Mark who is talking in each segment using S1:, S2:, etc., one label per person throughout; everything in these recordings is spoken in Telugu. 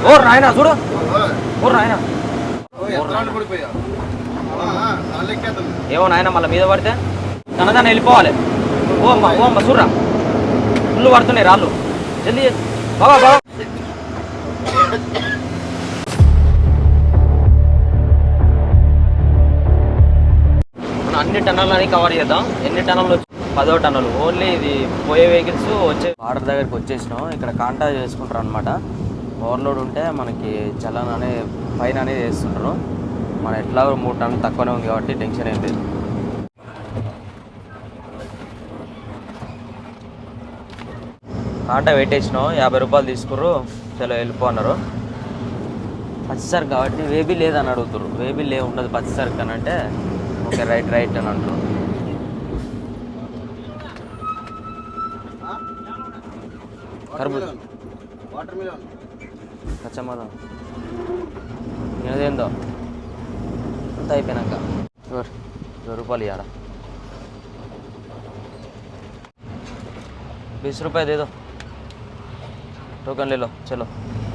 S1: ఓ రాయనా చూడు, ఓ రాయనా ఏమో నాయన మళ్ళీ మీద పడితే తనదాన్ని వెళ్ళిపోవాలి. ఓ అమ్మ చూడరా, ఫుల్ పడుతున్నాయి రాళ్ళు. జల్దీ బాబా బాబా. మనం అన్ని టన్నల్ని కవర్ చేద్దాం. ఎన్ని టన్నలు వచ్చి 10వ టన్నలు. ఓన్లీ ఇది పోయే వెహికల్స్ వచ్చే బార్డర్ దగ్గరికి వచ్చేసినాం. ఇక్కడ కాంటాక్ట్ చేసుకుంటారు అనమాట. ఓవర్లోడ్ ఉంటే మనకి చలన్ అనే ఫైన్ అనేది వేస్తుంటారు. మన ఎట్లా 3 టన్నులు తక్కువనే ఉంది కాబట్టి టెన్షన్ ఏం లేదు. కాంటా పెట్టేసినాం. 50 రూపాయలు తీసుకుర్రు. చలో వెళ్ళిపో అన్నారు. పచ్చిసరికి కాబట్టి వేబీ లేదని అడుగుతారు. వేబీ ఉండదు పచ్చిసరికి అని అంటే ఓకే రైట్ అని అంటారు. కర్బూజా కచ్చమ్మదా ఏదేందో అంత అయిపోయినాక 20 రూపాయలు ఇవ్వాలా. 20 रुपये दे दो టోకన్ లేలో. చలో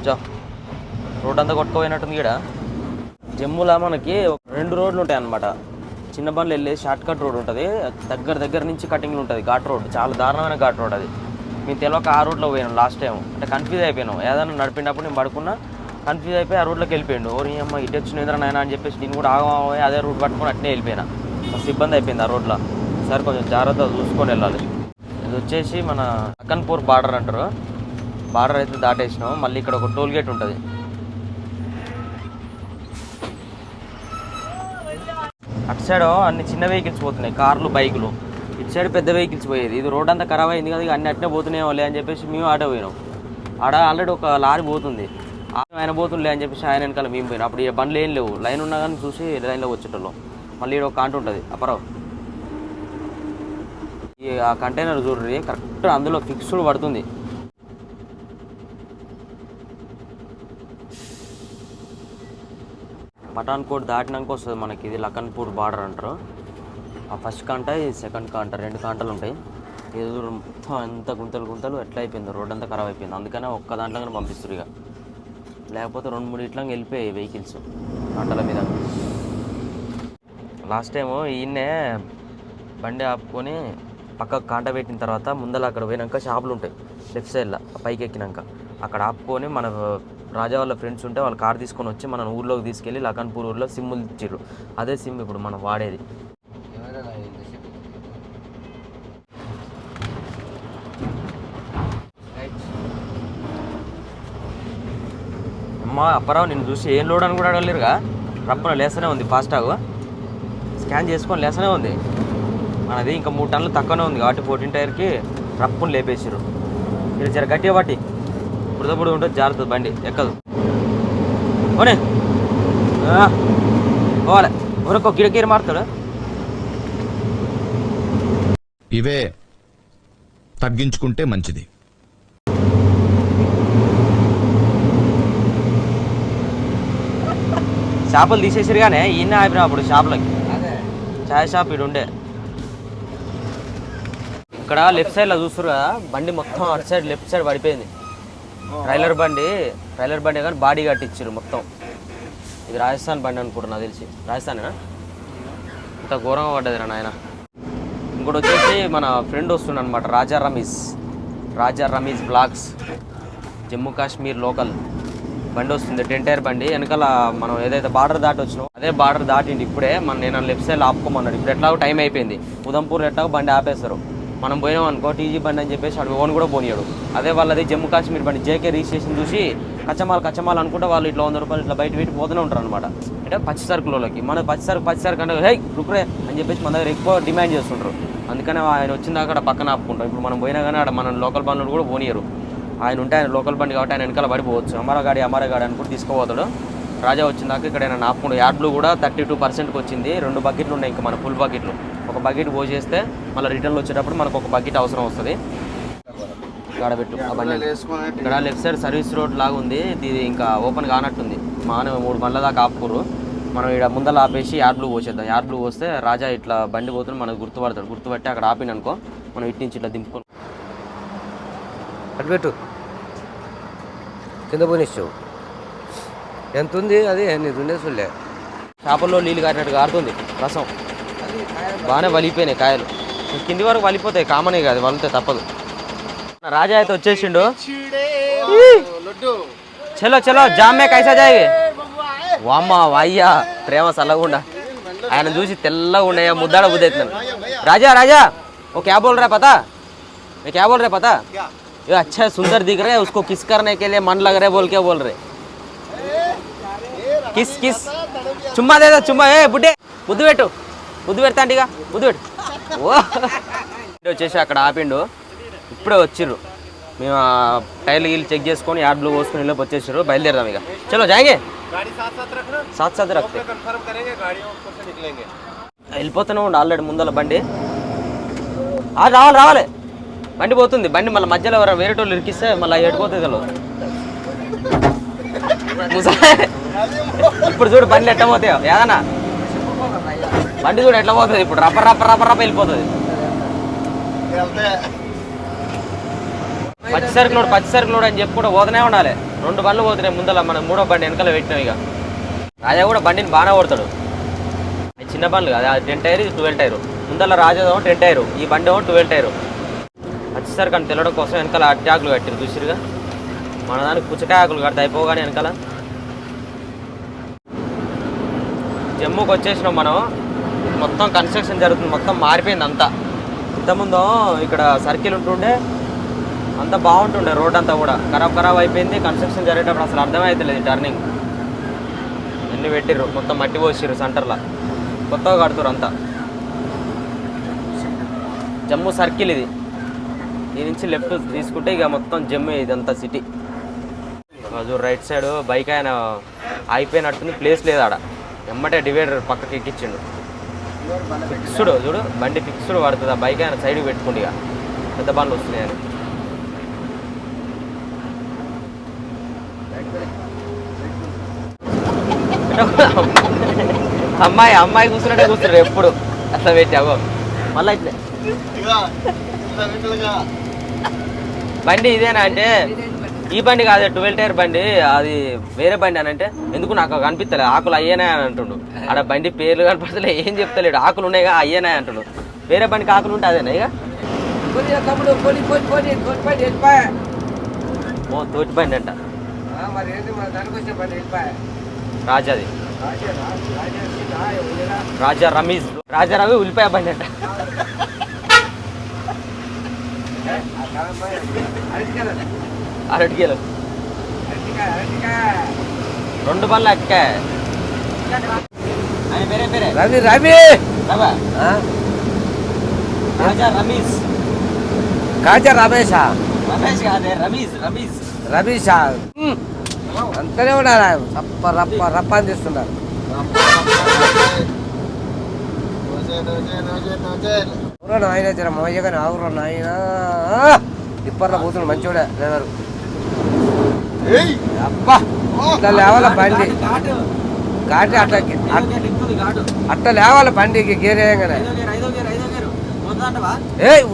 S1: జా. రోడ్ అంతా కొట్టుకుపోయినట్టుంది. ఇక్కడ జమ్మూలో మనకి 2 రోడ్లు ఉంటాయి అన్నమాట. చిన్న బండ్లు వెళ్ళి షార్ట్ కట్ రోడ్ ఉంటుంది. దగ్గర నుంచి కటింగ్లు ఉంటుంది. ఘాట్ రోడ్, చాలా దారుణమైన ఘాట్ రోడ్ అది. మేము తెలియక ఆ రోడ్లో పోయాను లాస్ట్ టైం. అంటే కన్ఫ్యూజ్ అయిపోయినాం. ఏదైనా నడిపినప్పుడు నేను పడుకున్నా కన్ఫ్యూజ్ అయిపోయి ఆ రోడ్లోకి వెళ్ళిపోయాడు. ఓరి అమ్మ ఇటు వచ్చిన నాయన అని చెప్పేసి నేను కూడా ఆగమపోయి అదే రూట్ పట్టుకొని అట్నే వెళ్ళిపోయినా. మస్తు ఇబ్బంది అయిపోయింది ఆ రోడ్లో. సరే కొంచెం జాగ్రత్తగా చూసుకొని వెళ్ళాలి. ఇది వచ్చేసి మన అక్కన్పూర్ బార్డర్ అంటారు. బార్డర్ అయితే దాటేసినాం. మళ్ళీ ఇక్కడ ఒక టోల్ గేట్ ఉంటుంది. అటు సైడ్ అన్ని చిన్న వెహికల్స్ పోతున్నాయి, కార్లు బైకులు. ఇటు సైడ్ పెద్ద వెహికల్స్ పోయేది. ఇది రోడ్ అంతా ఖరాబ్ అయింది కదా, అన్ని అట్నే పోతున్నాయో లే అని చెప్పేసి మేము ఆటో పోయినాం. ఆడ ఆల్రెడీ ఒక లారీ పోతుంది, ఆయన పోతుండే అని చెప్పేసి ఆయన వెనకాల మేము పోయినాం. అప్పుడు ఈ బండ్లు ఏం లేవు, లైన్ ఉన్నా కానీ చూసి లైన్లో వచ్చేటోళ్ళం. మళ్ళీ ఇక్కడ ఒక కాంట ఉంటుంది అపరావు. ఆ కంటైనర్ చూడండి కరెక్ట్ అందులో ఫిక్స్డ్ పడుతుంది. పఠాన్కోట్ దాటినాక వస్తుంది మనకి. ఇది లఖన్పూర్ బార్డర్ అంటారు. ఆ ఫస్ట్ కాంట, ఈ సెకండ్ కాంట, 2 కాంటలు ఉంటాయి. ఎదురు మొత్తం ఎంత గుంతలు ఎట్లా అయిపోయిందో, రోడ్ అంతా ఖరాబ్ అయిపోయింది. అందుకనే ఒక్క దాంట్లోనే పంపిస్తారు. ఇక లేకపోతే 2-3 ఇట్లా వెళ్ళిపోయాయి వెహికల్స్ కాంటల మీద. లాస్ట్ టైము ఈయన్నే బండి ఆపుకొని పక్కకు కాంట పెట్టిన తర్వాత ముందర అక్కడ పోయినాక షాపులు ఉంటాయి లెఫ్ట్ సైడ్లో. పైకి ఎక్కినాక అక్కడ ఆపుకొని మన రాజా వాళ్ళ ఫ్రెండ్స్ ఉంటే వాళ్ళు కార్ తీసుకొని వచ్చి మన ఊర్లోకి తీసుకెళ్ళి లఖన్పూర్ ఊర్లో సిమ్ములు ఇచ్చిర్రు. అదే సిమ్ ఇప్పుడు మనం వాడేది. అమ్మా అప్పారావు నిన్ను చూసి ఏం లోడ్ అని కూడా అడగలేరుగా. రప్పున లేస్తూనే ఉంది, ఫాస్టాగ్ స్కాన్ చేసుకొని లేస్తూనే ఉంది. మనది ఇంకా 3 టన్నులు తక్కువనే ఉంది కాబట్టి 14 టైర్కి రప్పును లేపేసారు. ఇది జర గట్టిగా పట్టి బుడదబుడు ఉంటుంది, జారుతుంది బండి ఎక్కదు. ఓనే పోవాలి. ఊరొక్క గిరగిరి మారుతాడు.
S2: ఇవే తగ్గించుకుంటే మంచిది.
S1: చేపలు తీసేసారు కానీ ఈయన ఆపినా అప్పుడు షాపులకి. చాయ్ షాప్ ఇటు ఉండే. ఇక్కడ లెఫ్ట్ సైడ్లో చూస్తారు కదా, బండి మొత్తం అటు సైడ్ లెఫ్ట్ సైడ్ పడిపోయింది. ట్రైలర్ బండి కానీ బాడీ కట్టించారు మొత్తం. ఇది రాజస్థాన్ బండి అనుకుంటున్నా తెలిసి. రాజస్థానేనా? ఇంత ఘోరంగా పడ్డది రా నాయన. ఇంకోటి వచ్చేసి మన ఫ్రెండ్ వస్తుండ అనమాట, రాజా రమీజ్ బ్లాగ్స్, జమ్మూ కాశ్మీర్ లోకల్ బండి వస్తుంది. 10 టైర్ బండి. వెనకాల మనం ఏదైతే బార్డర్ దాటి వచ్చినామో అదే బార్డర్ దాటిండి. ఇప్పుడే నేను లెఫ్ట్ సైడ్ ఆపుకోమన్నాడు. ఇప్పుడు ఎట్లాగో టైం అయిపోయింది. ఉదంపూర్ ఎట్లాగో బండి ఆపేస్తారు. మనం పోయినాం అనుకో టీజీ బండి అని చెప్పేసి అటు ఓన్ కూడా పోనీయాడు. అదే వాళ్ళది జమ్మూ కాశ్మీర్ బండి జేకే రిజిస్ట్రేషన్ చూసి కచ్చమాల్ అనుకుంటే వాళ్ళు ఇట్లా 100 రూపాయలు ఇట్లా బయట పెట్టి పోతూనే ఉంటారు అనమాట. అంటే పచ్చి సరుకులకి మన పచ్చి సరుకు అంటే హై రుక్రే అని చెప్పేసి మన దగ్గర ఎక్కువ డిమాండ్ చేస్తుంటారు. అందుకనే ఆయన వచ్చిన దాకా పక్కన ఆపుకుంటాం. ఇప్పుడు మనం పోయినా కానీ మన లోకల్ బండ్లు కూడా పోనీయరు. ఆయన ఉంటే ఆయన లోకల్ బండి కాబట్టి ఆయన వెనకాల పడిపోవచ్చు. అమరా గాడి అనుకుంటూ తీసుకుపోతాడు. రాజా వచ్చిన దాకా ఇక్కడ ఆయన ఆపుకుంటాడు. యాడ్లు కూడా 32%కి వచ్చింది. 2 బకెట్లు ఉన్నాయి ఇంకా మన ఫుల్ బకెట్లు. ఒక బకెట్ పోసేస్తే మళ్ళీ రిటర్న్లో వచ్చేటప్పుడు మనకు ఒక బకెట్ అవసరం వస్తుంది. గాడబెట్టు ఆ బండి. ఇక్కడ లెఫ్ట్ సైడ్ సర్వీస్ రోడ్ లాగా ఉంది. ఇది ఇంకా ఓపెన్ కానట్టుంది. 3 బండ్ల దాకా ఆపుకోరు. మనం ఇక్కడ ముందర ఆపేసి యాడ్లు పోసేద్దాం. యాడ్లు పోస్తే రాజా ఇట్లా బండి పోతుంది మనకు గుర్తుపడతాడు. గుర్తుపట్టి అక్కడ ఆపిననుకో మనం ఇటు నుంచి ఇట్లా దింపుకొని అటుపెట్టు.
S3: కింద పోనిచ్చావు. ఎంత ఉంది అది? నీకు ఉండే చూడలే.
S1: చేపల్లో నీళ్ళు కారినట్టు కారుతుంది రసం. బాగానే వలిపోయినాయి కాయలు. కింది వరకు వలిపోతాయి, కామనే కాదు, వలితే తప్పదు. రాజా అయితే వచ్చేసిండు. చలో చలో జామ్మే కైసా జాయి. వామ్మ వాయ్యా ప్రేమ సల్లగుండా. ఆయన చూసి తెల్లగా ఉన్నాయా ముద్దాడ బుద్ధి అవుతున్నాను. రాజా రాజా वो क्या बोल रहा है पता? मैं क्या बोल रहे पता? ये अच्छा सुंदर दिख रहा है, उसको किस करने के लिए मन लग रहा है बोल के बोल रहे. किस किस చుమ్మా లేదా చుమ్మా. ఏ బుడ్డే ముద్దు పెట్టు, ముద్దు పెడతాంటిగా ముద్దు పెట్టు. ఓ వచ్చేసి అక్కడ ఆపిండు. ఇప్పుడే వచ్చిర్రు. మేము టైర్లు గీళ్ళు చెక్ చేసుకొని యార్డ్లు పోసుకొని వెళ్ళి వచ్చేసారు. బయలుదేరదాం ఇక. చలో జాయింగే. సాత్ సాత్ రక్తే వెళ్ళిపోతూనే ఉండు. ఆల్రెడీ ముందల బండి రావాలి రావాలి. బండి పోతుంది. బండి మళ్ళీ మధ్యలో వేరే వాళ్ళు ఇరికిస్తే మళ్ళీ ఎడిపోతుంది తెలియదు. ఇప్పుడు చూడు బండ్లు ఎట్లా పోతాయో. ఏదన్నా బండి చూడు ఎట్లా పోతుంది. ఇప్పుడు రప్ప రప్ప రప్ప రప్ప వెళ్ళిపోతుంది. పచ్చి సరుకులోడు అని చెప్పి కూడా పోతూనే ఉండాలి. 2 బండ్లు పోతున్నాయి ముందర. మనం 3వ బండి వెనకాల పెట్టినాం. ఇక రాజా కూడా బండిని బాగానే కొడతాడు. చిన్న బండ్లు కదా, 10 టైర్ 12 టైరు. ముందర రాజాదేమో 10 టైరు, ఈ బండి ఏమో 12 టైరు. పచ్చిసరికి అని తెలవడం కోసం వెనకాల అట్టి ఆకులు కట్టారు చూసిరుగా. మన దానికి పుచ్చకాయ ఆకులు కడితే అయిపోగానే వెనకాల. జమ్మూకి వచ్చేసినాం మనం. మొత్తం కన్స్ట్రక్షన్ జరుగుతుంది, మొత్తం మారిపోయింది అంతా. ఇంతకుముందు ఇక్కడ సర్కిల్ ఉంటుండే, అంతా బాగుంటుండే. రోడ్ అంతా కూడా ఖరాబ్ అయిపోయింది. కన్స్ట్రక్షన్ జరిగేటప్పుడు అసలు అర్థమైతలేదు టర్నింగ్. ఎన్ని పెట్టిర్రు, మొత్తం మట్టి పోసిర్రు సెంటర్లో. కొత్తగా కడుతురు అంతా. జమ్మూ సర్కిల్ ఇది. దీని నుంచి లెఫ్ట్ తీసుకుంటే ఇక మొత్తం జమ్మూ ఇదంతా సిటీ. రైట్ సైడ్ బైక్ ఆయన ఆగిపోయినట్టుంది, ప్లేస్ లేదు ఆడ. ఎమ్మటే డివైడర్ పక్కకి ఎక్కించిండు. ఫిక్స్డ్ చూడు, బండి ఫిక్స్డ్ పడుతుంది. ఆ బైక్ ఆయన సైడ్కి పెట్టుకుండి. ఇక పెద్ద బండ్లు వస్తున్నాయి అని. అమ్మాయి కూర్చున్నట్టే కూర్చున్నారు ఎప్పుడు. అట్లా పెట్టి అగో మళ్ళీ ఇట్లే. బండి ఇదేనా అంటే ఈ బండి కాదు, 12 టైర్ బండి. అది వేరే బండి అని అంటే ఎందుకు నాకు కనిపిస్తలే, ఆకులు అయ్యేనా అని అంటుండు. ఆడ బండి పేర్లు కనిపిస్తలే, ఏం చెప్తలేడు. ఆకులు ఉన్నాయిగా అయ్యేనా అంటుండు. వేరే బండికి ఆకులు ఉంటే అదేనా ఇక. ఓ తోటి బండి అంట రాజాది. రాజా రమీజ్, రాజా రవి ఉల్లిపాయ బండి అంట. అరటికేలు 2 బండ్లు ఎక్కా.
S3: రవి రవి
S1: రాజా రమీజ్.
S3: కాజా రమేషా?
S1: రమేష్ కాదే, రమీజ్ రమీజ్
S3: రమేషా. అంతనే ఉండాలి. రప్ప రప్ప రప్ప అని చేస్తున్నారు. అవురా ఆయన జర మోయగానే ఆవురా నాయన. ఇప్పట్లో కూతురు మంచివాడే డ్రైవరు. అబ్బా ఇట్లా లేవాల బండి ఘాటి. అట్లా లేవాల బండికి గేరేయంగానే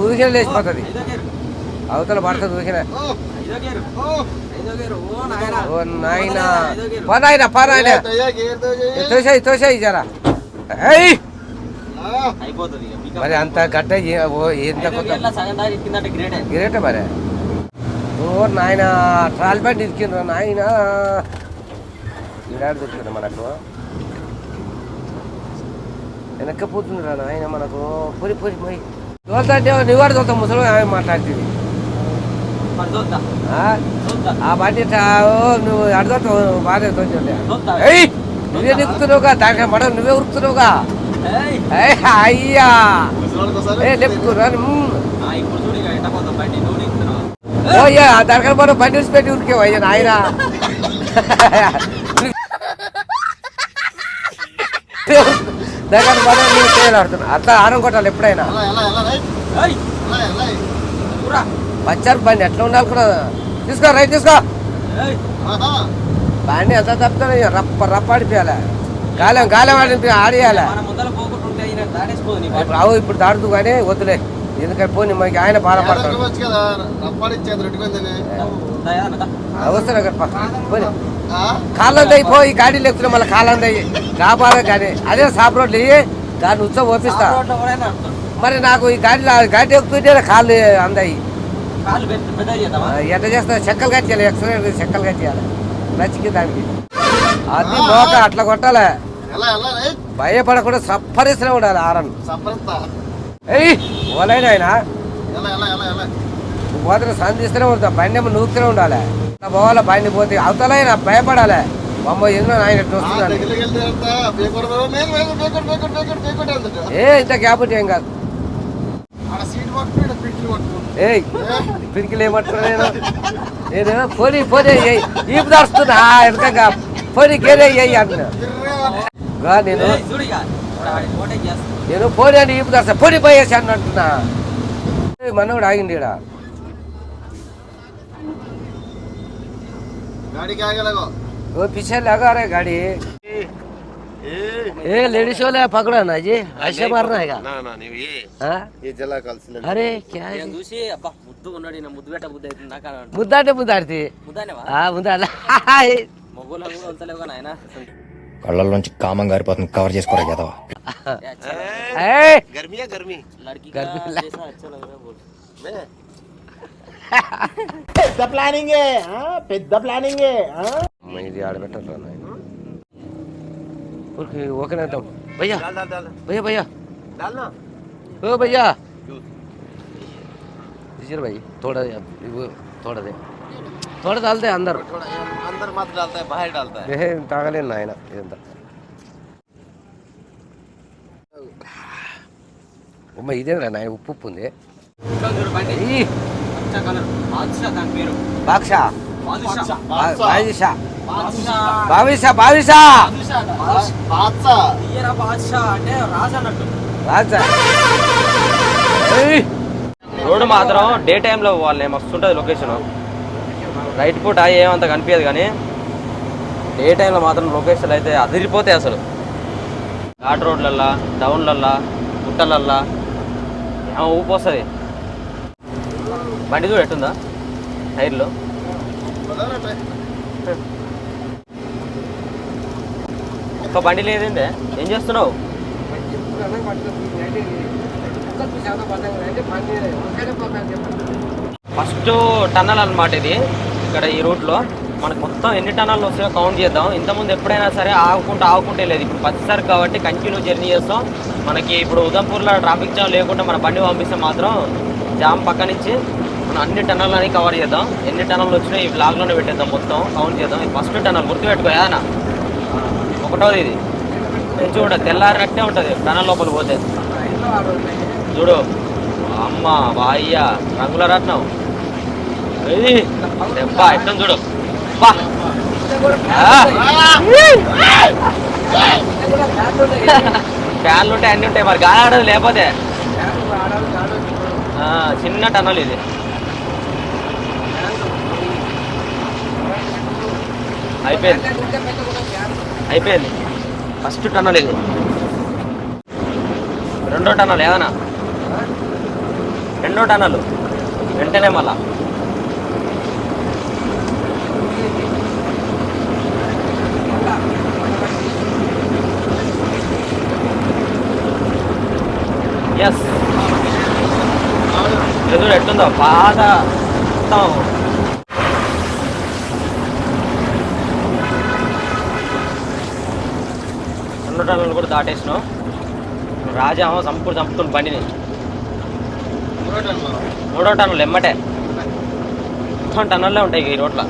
S3: ఊరికే లేచిపోతుంది. అవతల పడుతుంది ఊరికే. ఓ నాయన పనాయన పనాయన తోసాయి జరా. మరి అంత గట్ట ఎంత గ్రేట్ మరి. ఓ నాయన ట్రాల్ బండి ఇరికిండ్రా నాయన. ఈడాడు దొరికింది మనకు. వెనక్కపోతుందిరా నాయన మనకు. పొరి పొరి పోయి చూద్దాంటే నివాడు చూద్దాం. ముసలి ఆమె మాట్లాడుతుంది. ఆ బండి నువ్వు అడగతావు బాగా తోచండి. నువ్వే నిక్కుతున్నావుగా, దానికి మడం నువ్వే ఉరుకుతున్నావుగా. అయ్యా లేపుతున్నా దానికన్నా మనం బండి పెట్టి ఉరికేవు. అయ్యా నాయన దానికన్నా మనం నువ్వు చేయాలడుతున్నా. అట్లా ఆనం కొట్టాలి ఎప్పుడైనా. పచ్చారు బండి ఎట్లా ఉండాలి కూడా. తీసుకో రైట్ తీసుకో. బండి ఎంత తప్పుతాను రప్ప రప్ప ఆడిపోయాలి. గాలం ఆడియాలి. రావు ఇప్పుడు దాడుతూ కానీ వద్దులే. ఎందుకంటే పోనీ మనకి ఆయన బాధపడతాడు. వస్తున్నా కాళ్ళందయ్యి పోయి గాడీలు ఎక్కుతున్నా మళ్ళీ కాళ్ళందయ్యి కాపాలి కానీ అదే సాప్ రోడ్లు దాన్ని ఉత్సవం ఓపిస్తా మరి నాకు ఈ గాడి ఎక్కుతుంటే కాళ్ళు అందయ్యి ఎట్లా చేస్తా చెక్కలు కట్టియాలి ఎక్స్రే చెక్కలు కట్టియాలి నచ్చికి దానికి అది మోక అట్లా కొట్టాలి భయపడకుండా సప్పరిస్తూనే ఉండాలి ఆరన్ ఏయ్ ఓలైన ఆయన పోతే సంధిస్తూనే ఉంటా బండి ఏమో నూకుతూనే ఉండాలి పోవాలి బండి పోతే అవతలైనా భయపడాలి అమ్మ ఎందులో ఆయన వస్తున్నాను ఏ ఇంత గ్యాప్ ఏం కాదు ఏయ్ పిడికిలు ఏమంటున్నా నేను పోనీ పోనీ ఈపు దాస్తున్నా వెనక పోనీ గేరే అంటున్నా నేను పోనీ అని ఈపు దాస్తా పోనీ పోయేసి అని అంటున్నా మనోడు ఆగింది ఇక్కడ वो पीछे लगा रहा है गाड़ी ए लेडीज वाला पकड़ा ना जी ऐसे मारना है
S4: ना ना नहीं
S3: हाँ?
S4: ये जला कल
S3: अरे क्या है
S1: చూసి అబ్బా ముద్దు ఉన్నాడు ఈయన ముద్దు పెట్ట బుద్ధి అవుతుంది నాకు
S3: ముద్దాటే ముద్దాడితే
S1: ముద్దానేవా
S3: ముద్దాల
S1: మొగ్గులు కూడా వెళ్తలేవు కానీ ఆయన
S5: కళ్ళల్లోంచి కామం గారిపోతుంది కవర్ చేసుకోరా కదా
S4: गर्मी है गर्मी
S1: लड़की
S3: गर्मी
S1: का
S3: लग-
S1: जैसा अच्छा लग रहा है बोल
S4: मैं
S3: ఇది ఆడబెట్టారు ఓకేనా భయ్యా
S4: डाल डाल डाल
S3: भैया भैया
S4: डालना
S3: ओ भैया दीजिए भाई थोड़ा वो थोड़ा दे थोड़ा डाल दे अंदर
S4: थोड़ा अंदर मत डालता है बाहर डालता है
S3: ఏ తాగలేను నాయన ఇదంతా ఉమ్మ ఇదేనా నాయన ఉప్పు ఉప్పు ఉంది ఈ
S1: దాని పేరు
S3: బాక్షా
S1: బాదుషా
S3: బాదుషా
S1: బాదుషా
S3: బావిషా బావిషా
S4: बादशाह
S1: తీయరా బాదుషా అంటే రాజు అన్నట్టు
S3: రాజా ఏయ్
S1: రోడ్డు మాత్రం డే టైంలో వాళ్ళే మస్తు ఉంటుంది లొకేషన్ నైట్ పూట ఏమంత కనిపించదు కానీ డే టైంలో మాత్రం లొకేషన్లు అయితే అదిరిపోతాయి అసలు ఘాట్ రోడ్లల్లా టౌన్లల్లా గుట్టలల్లా ఏమో ఊపు వస్తుంది బండి చూడు ఎట్టుందా టైర్లు ఒక్క బండి లేదండి ఏం చేస్తున్నావు ఫస్ట్ టన్నల్ అన్నమాట ఇది ఇక్కడ ఈ రూట్లో మనకు మొత్తం ఎన్ని టన్నల్ వస్తాయో కౌంట్ చేద్దాం ఇంతకుముందు ఎప్పుడైనా సరే ఆగుకుంటే లేదు ఇప్పుడు పచ్చిసారి కాబట్టి కంటిన్యూ జర్నీ చేస్తాం మనకి ఇప్పుడు ఉదంపూర్లో ట్రాఫిక్ జామ్ లేకుండా మన బండి పంపిస్తే మాత్రం జామ్ పక్క నుంచి మనం అన్ని టన్నల్ అని కవర్ చేద్దాం ఎన్ని టన్నల్ వచ్చినాయి ఈ బ్లాగ్లోనే పెట్టేద్దాం మొత్తం కౌంట్ చేద్దాం ఇది ఫస్ట్ టన్నల్ గుర్తుపెట్టుకో ఏదన్నా ఒకటోది ఇది నేను చూడ తెల్లారినట్టే ఉంటుంది టన్నల్ లోపల పోతే చూడు అమ్మ వాయ్య రంగుల రత్నం దెబ్బా ఎట్టం చూడు బా ఫ్యాన్లు ఉంటాయి అన్నీ ఉంటాయి మరి గాలి ఆడదు లేకపోతే చిన్న టన్నల్ ఇది అయిపోయింది ఫస్ట్ టన్నల్ ఇది రెండో టన్నల్ ఏదన్నా రెండో టన్నల్ వెంటనే మళ్ళా ఎస్ ఎదురు ఎట్టుందో పాత మొత్తం రెండు టన్నులు కూడా దాటేసినాం రాజా చంపుతుంది బండిని మూడో టన్నులు ఎమ్మటే మొత్తం టన్నులే ఉంటాయి ఈ రోడ్ల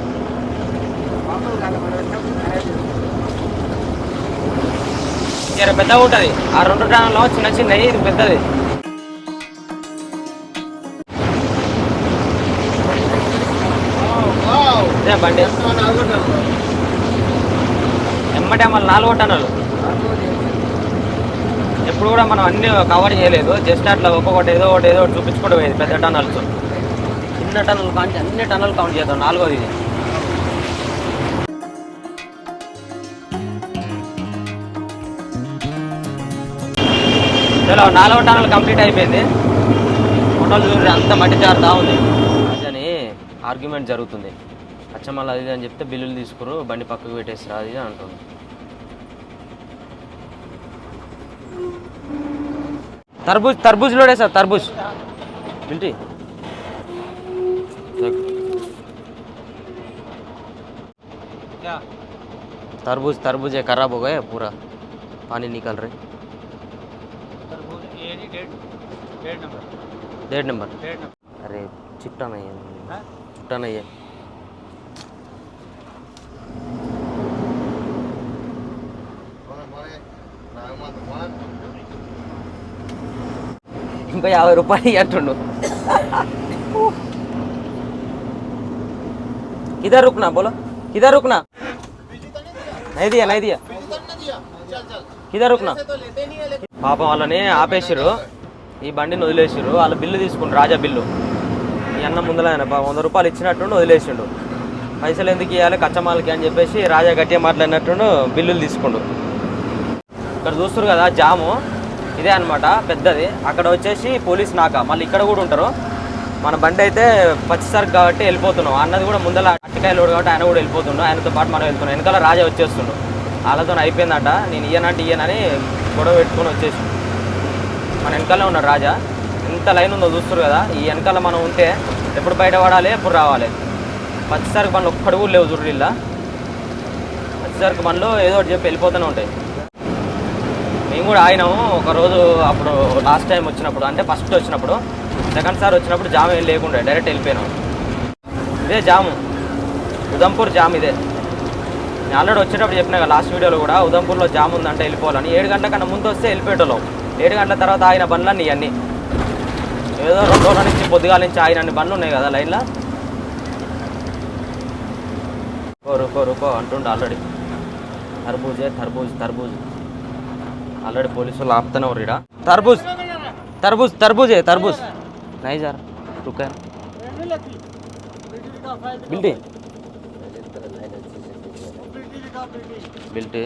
S1: ఇంకా పెద్దగా ఉంటుంది ఆ రెండు టన్నులు చిన్న చిన్నవి ఇది పెద్దది ఇదే బండి ఎమ్మటే మళ్ళీ 4వ టన్నులు ఎప్పుడు కూడా మనం అన్ని కవర్ చేయలేదు జస్ట్ అట్లా ఒక్కొక్కటి ఏదో ఒకటి చూపించుకుంటూ పోయేది పెద్ద టన్నల్స్ చిన్న టన్నులు కానీ అన్ని టన్నులు కౌంట్ చేద్దాం 4వది ఇది చలో 4వ టన్నులు కంప్లీట్ అయిపోయింది ఫోటోలు చూసి అంత మట్టి జారుతా ఉంది అని ఆర్గ్యుమెంట్ జరుగుతుంది అచ్చమల్ల అది అని చెప్తే బిల్లులు తీసుకురు, బండి పక్కకు పెట్టేసిరా అది అంటుండు. तरबूज लोडे सर तरबूज बिल्टी क्या तरबूज है खराब हो गए पूरा पानी निकल रहे. डेढ़ नंबर अरे चिट्टा नहीं है चिट्टा नहीं है. ఇంకా 50 రూపాయలు అంటుండు. किधर रुकना बोलो किधर रुकना नहीं दिया किधर रुकना. పాపం వాళ్ళని ఆపేసిరు, ఈ బండిని వదిలేసిరు. వాళ్ళ బిల్లు తీసుకుండు, రాజా బిల్లు. ఈ అన్న ముందర 100 రూపాయలు ఇచ్చినట్టుండు, వదిలేసిండు. పైసలు ఎందుకు ఇవ్వాలి కచ్చమాలకి అని చెప్పేసి రాజా గట్టిగా మాట్లాడినట్టుండు, బిల్లులు తీసుకుండు. ఇక్కడ చూస్తారు కదా జాము, ఇదే అనమాట పెద్దది. అక్కడ వచ్చేసి పోలీస్ నాక, మళ్ళీ ఇక్కడ కూడా ఉంటారు. మన బండి అయితే పచ్చిసరికి కాబట్టి వెళ్ళిపోతున్నాం. అన్నది కూడా ముందర అట్టికాయ లోడు కాబట్టి ఆయన కూడా వెళ్ళిపోతుండు, ఆయనతో పాటు మనం వెళ్తున్నాం. వెనకాల రాజా వచ్చేస్తుండు. వాళ్ళతో అయిపోయిందట, నేను ఇయ్యనని గొడవ పెట్టుకొని వచ్చేసి మన వెనకాలనే ఉన్నాడు రాజా. ఎంత లైన్ ఉందో చూస్తారు కదా. ఈ వెనకాల మనం ఉంటే ఎప్పుడు బయట పడాలి ఎప్పుడు రావాలి. పచ్చిసరికి బండ్లు ఒక్కడు కూడా లేవు జుర్రిల్లా. పచ్చిసరికి బండ్లు ఏదో ఒకటి చెప్పి వెళ్ళిపోతూనే ఉంటాయి. మేము కూడా ఆగినాము ఒకరోజు, అప్పుడు లాస్ట్ టైం వచ్చినప్పుడు, అంటే ఫస్ట్ వచ్చినప్పుడు. సెకండ్ సార్ వచ్చినప్పుడు జామ్ ఏం లేకుండా డైరెక్ట్ వెళ్ళిపోయినాం. ఇదే జాము, ఉదంపూర్ జామ్ ఇదే. నేను ఆల్రెడీ వచ్చేటప్పుడు చెప్పినా కదా లాస్ట్ వీడియోలో కూడా, ఉదంపూర్లో జామ్ ఉందంటే వెళ్ళిపోవాలని. 7 గంటల కన్నా ముందు వస్తే వెళ్ళిపోయేటోళ్ళం. 7 గంటల తర్వాత ఆగిన బండ్లన్నీ ఇవన్నీ ఏదో 2 రోజుల నుంచి పొద్దుగాల నుంచి ఆగిన బండ్లు ఉన్నాయి కదా లైన్లో. రూపో అంటుండే ఆల్రెడీ. तरबूज ऑलरेडी पुलिस वाला आपता ना हो तरबूज है तरबूज नहीं जा रहा रुका बिल्टी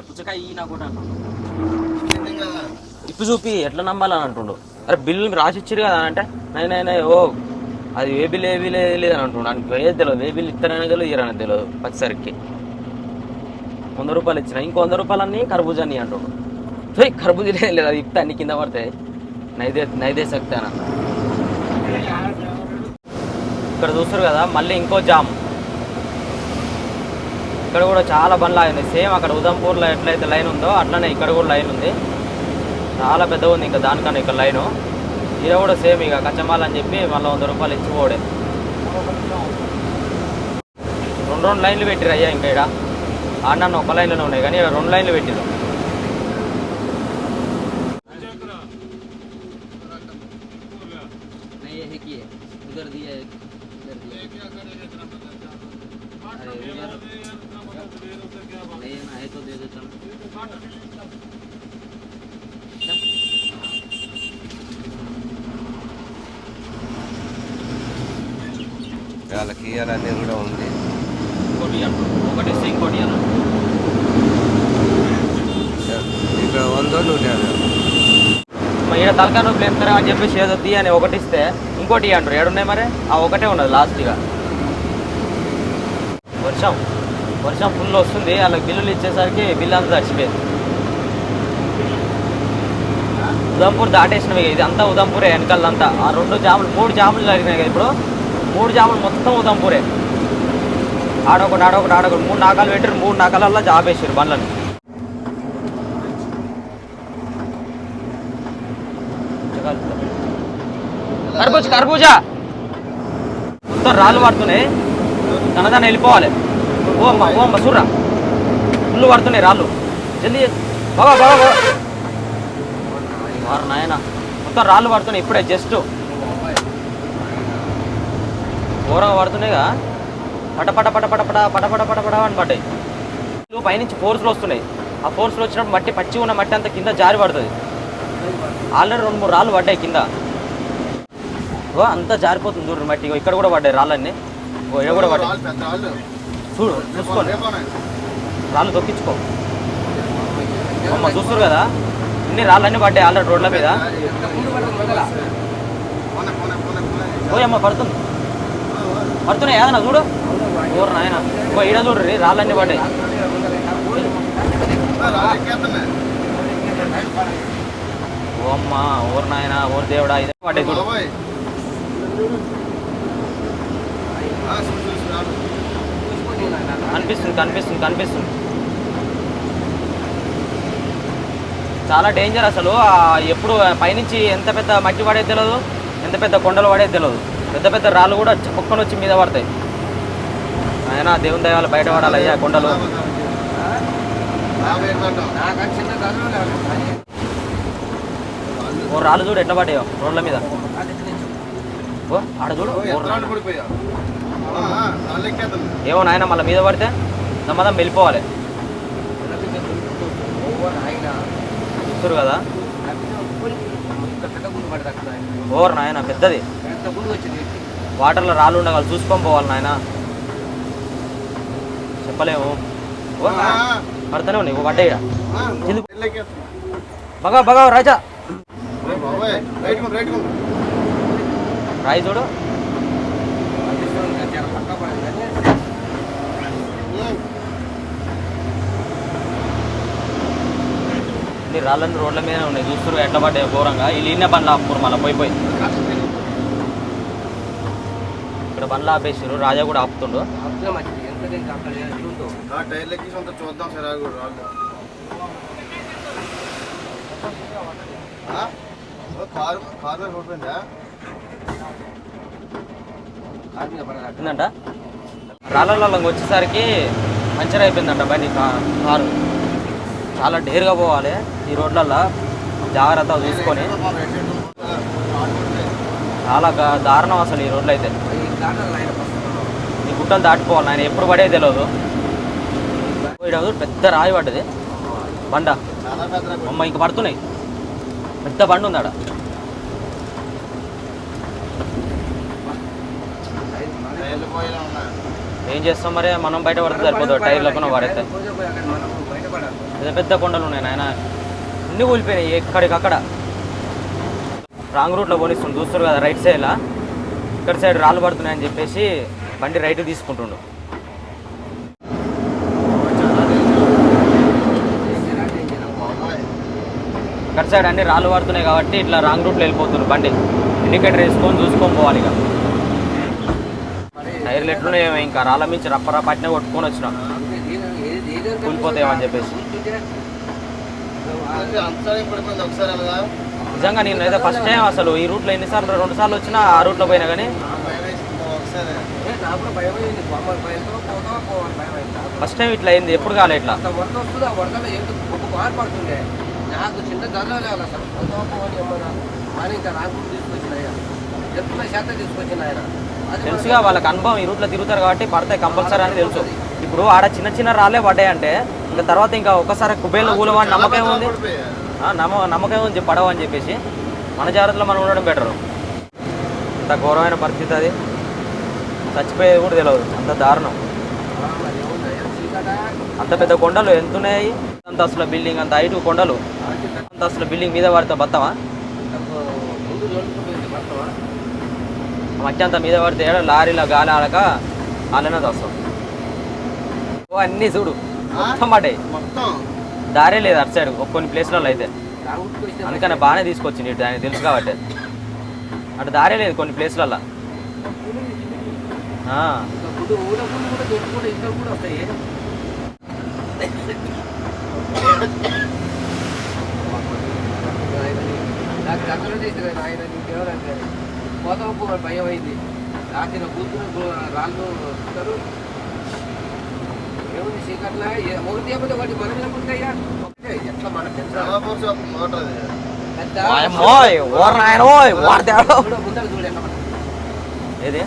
S1: పుచ్చకాయ ఈ నాకు ఇప్పు చూపి ఎట్లా నమ్మాలని అంటుండు. అరే బిల్లు రాసి ఇచ్చిరు కదా అంటే నైనా ఓ అది ఏ బిల్ లేదని అంటుండు. నాకు ఏది తెలియదు, ఏ బిల్లు ఇస్తారనే తెలియదు ఇయ్యరని తెలియదు. పచ్చిసరికి 100 రూపాయలు ఇచ్చిన, ఇంకో 100 రూపాయలు అన్నీ కర్బూజా అని అంటుండు. కర్బూజా లేదు, అది ఇస్తే అన్ని కింద పడతాయి. నైదే సక్తానా. ఇక్కడ చూస్తారు కదా మళ్ళీ ఇంకో జామ్. ఇక్కడ కూడా చాలా బండ్లు ఆగినాయి. సేమ్ అక్కడ ఉదంపూర్లో ఎట్లయితే లైన్ ఉందో అట్లనే ఇక్కడ కూడా లైన్ ఉంది. చాలా పెద్దగా ఉంది ఇంకా దానికన్నా ఇక్కడ లైను. ఇది కూడా సేమ్ ఇక కచ్చమాల్ అని చెప్పి మళ్ళీ 100 రూపాయలు ఇచ్చి పోడే. 2 లైన్లు పెట్టిరు అయ్యా. ఇంకా ఇక్కడ ఆడన్న ఒక లైన్లోనే ఉన్నాయి కానీ ఇక్కడ 2 లైన్లు పెట్టిరు.
S3: వాళ్ళకి ఇవ్వాలనేది కూడా ఉంది.
S1: ఒకటి ఇంకోటి
S3: ఇక్కడ 100 150
S1: ఇక్కడ తలకాయ నొప్పులు వేస్తారా అని చెప్పేసి ఏదో తీయని ఒకటి ఇస్తే ఇంకోటి అంటారు. ఏడున్నాయి మరి ఆ ఒకటే ఉన్నది లాస్ట్గా. వర్షం ఫుల్ వస్తుంది. వాళ్ళకి బిల్లులు ఇచ్చేసరికి బిల్లు అంతా చచ్చిపోయింది. ఉదంపూర్ దాటేసినవి ఇది అంతా ఉదంపూరే. వెనకాలంతా ఆ 3 జాములు జరిగినాయి కదా. ఇప్పుడు 3 జాములు మొత్తం ఉదంపూరే. ఆడొకటి 3 నాకాలు పెట్టారు. 3 నాకాలల్లో జాబేసారు బండ్లని. కర్బూజా మొత్తం రాళ్ళు పడుతున్నాయి. తనదాన్ని వెళ్ళిపోవాలి. ఓ అమ్మ చూర్రా ఫుల్ పడుతున్నాయి రాళ్ళు. జల్దీ బాబా నాయన మొత్తం రాళ్ళు పడుతున్నాయి. ఇప్పుడే జస్ట్ ఘోరంగా పడుతున్నాయిగా. పట అని పడ్డాయి. పైనుంచి ఫోర్స్లో వస్తున్నాయి. ఆ ఫోర్స్లో వచ్చినప్పుడు మట్టి పచ్చి ఉన్న మట్టి అంతా కింద జారి పడుతుంది. ఆల్రెడీ 2-3 రాళ్ళు పడ్డాయి కింద. ఓ అంతా జారిపోతుంది చూడు మట్టి. ఇక్కడ కూడా పడ్డాయి రాళ్ళన్నీ. ఓ ఇక్కడ కూడా పడ్డాయి చూడు, చూసుకోండి. రాళ్ళు తొక్కించుకో అమ్మ, చూస్తారు కదా ఇన్ని రాళ్ళన్నీ పడ్డాయి ఆల్రెడీ రోడ్ల మీద. ఓ అమ్మ పడుతుంది, పడుతున్నాయి ఏదన్నా చూడు. ఊరు నాయన ఓ ఈడ చూడ్రి రాళ్ళన్నీ పడ్డాయి. ఓ అమ్మ ఊరు నాయన ఊరు దేవుడా ఇదే పడ్డాయి చూడు. కనిపిస్తుంది కనిపిస్తుంది కనిపిస్తుంది. చాలా డేంజర్ అసలు. ఎప్పుడు పైనుంచి ఎంత పెద్ద మట్టి పడేది తెలియదు, ఎంత పెద్ద కొండలు పడేది తెలియదు. పెద్ద పెద్ద రాళ్ళు కూడా పక్కన వచ్చి మీద పడతాయి. ఆయన దేవుని దైవాలు బయట పడాలి అయ్యా కొండలు. ఓ రాళ్ళు చూడు ఎట్లా పడ్డాయో రోడ్ల మీద. ఓ ఆడ చూడు. ఏమో నాయన మళ్ళీ మీద పడితే నమ్మదం వెళ్ళిపోవాలి. చూస్తారు కదా ఓర్ నాయన పెద్దది. వాటర్లో రాళ్ళు ఉండగల చూసుకొని పోవాలి నాయన. చెప్పలేము. పడుతూనే ఉన్నాయి పడ్డాయి. బగా బగా రాజా రాయి చూడు. రాళ్ళని రోడ్ల మీద ఉన్నాయి చూస్తారు ఎట్లా పడ్డాయి ఘోరంగా. వీళ్ళు ఇన్నే బండ్లు ఆపుకోరు మళ్ళీ పోయి. ఇక్కడ బండ్లు ఆపేసారు. రాజా కూడా ఆపుతుండు.
S4: చూద్దాం సార్
S1: ఏంటంట రాళ్ళ వచ్చేసరికి పంచర్ అయిపోయిందంట బండి కారు. చాలా డేర్గా పోవాలి ఈ రోడ్లల్లో, జాగ్రత్త చూసుకొని. చాలా దారుణం అసలు ఈ రోడ్లు అయితే. ఈ గుట్టలు దాటిపోవాలి ఆయన, ఎప్పుడు పడేది తెలియదు. పెద్ద రాయి పడ్డది బండ. అమ్మ ఇంక పడుతున్నాయి. పెద్ద బండి ఉంది ఆడ. ఏం చేస్తాం మరి, మనం బయట పడితే సరిపోతుంది. టైర్లకు పడైతే పెద్ద పెద్ద కొండలు ఉన్నాయి నాయన. అన్నీ కూలిపోయినాయి ఎక్కడికక్కడ. రాంగ్ రూట్లో పోనిస్తుంది చూస్తారు కదా రైట్ సైడ్లా. ఇక్కడ సైడ్ రాళ్ళు పడుతున్నాయని చెప్పేసి బండి రైట్ తీసుకుంటుండు. ఇక్కడ సైడ్ అన్ని రాళ్ళు పడుతున్నాయి కాబట్టి ఇట్లా రాంగ్ రూట్లో వెళ్ళిపోతున్నారు బండి. ఇండికేటర్ వేసుకొని చూసుకొని పోవాలి. ఇక టైర్లు ఎట్లున్నాయేమో ఇంకా రాళ్ళ మించి రప్ప పట్టిన కొట్టుకొని వచ్చినాం కూలిపోతాయేమని చెప్పేసి. నిజంగా నేను అయితే ఫస్ట్ టైం అసలు ఈ రూట్లో ఎన్నిసార్లు 2 సార్లు వచ్చినా ఆ రూట్లో పోయినా కానీ ఫస్ట్ టైం ఇట్లా అయింది. ఎప్పుడు కాలే ఇట్లా.
S3: నాకు చిన్న ధరలో తీసుకొచ్చిన ఆయన
S1: తెలుసుగా వాళ్ళకి అనుభవం. ఈ రూట్లో తిరుగుతారు కాబట్టి పడతాయి కంపల్సరీ అని తెలుసు. ఇప్పుడు ఆడ చిన్న చిన్న రాళ్ళే పడ్డాయి అంటే ఇంకా తర్వాత ఇంకా ఒకసారి కుబేలు కూలవని నమ్మకం ఉంది. నమ్మకం ఉంది పడవ అని చెప్పేసి మన జాగ్రత్తలో మనం ఉండడం బెటరు. అంత ఘోరమైన పరిస్థితి అది. చచ్చిపోయేది కూడా తెలియదు, అంత దారుణం. అంత పెద్ద కొండలు ఎంత ఉన్నాయి. అంతస్తుల బిల్డింగ్, అంత 5 కొండలు. అంతస్తుల బిల్డింగ్ మీద పడితే బత్తమా మధ్య అంతా మీద పడితే లారీలో గాలి ఆడక అలానే వస్తాం. అన్నీ చూడు మొత్తం పడ్డాయి. దారే లేదు అటు సైడ్ కొన్ని ప్లేస్లలో అయితే. అందుకని బాగానే తీసుకొచ్చింది ఇటు దానికి తెలుసు కాబట్టి. అటు దారే లేదు కొన్ని ప్లేస్లలో.
S3: పోతాపు భయం అయింది. రాత్రి కూతురు రాళ్ళు ఉంటారు ఏముంది చీకట్లా ఒకటి ఏమైతే వాటి మనం ఉంటాయా ఎట్లా మన
S1: ఏది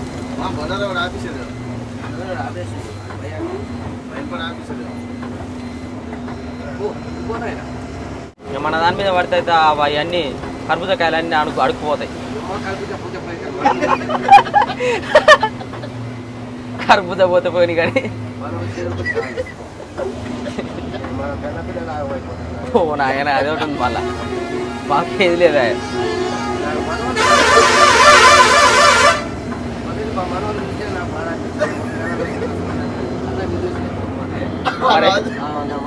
S1: ఇక మన దాని మీద పడితే అయితే అవన్నీ కర్బూజకాయలన్నీ అడుక్కుపోతాయి. కర్బూజా పోతే పోయినాయి కానీ ఓ నాయన అదే ఉంటుంది మళ్ళా మాకేది లేదా.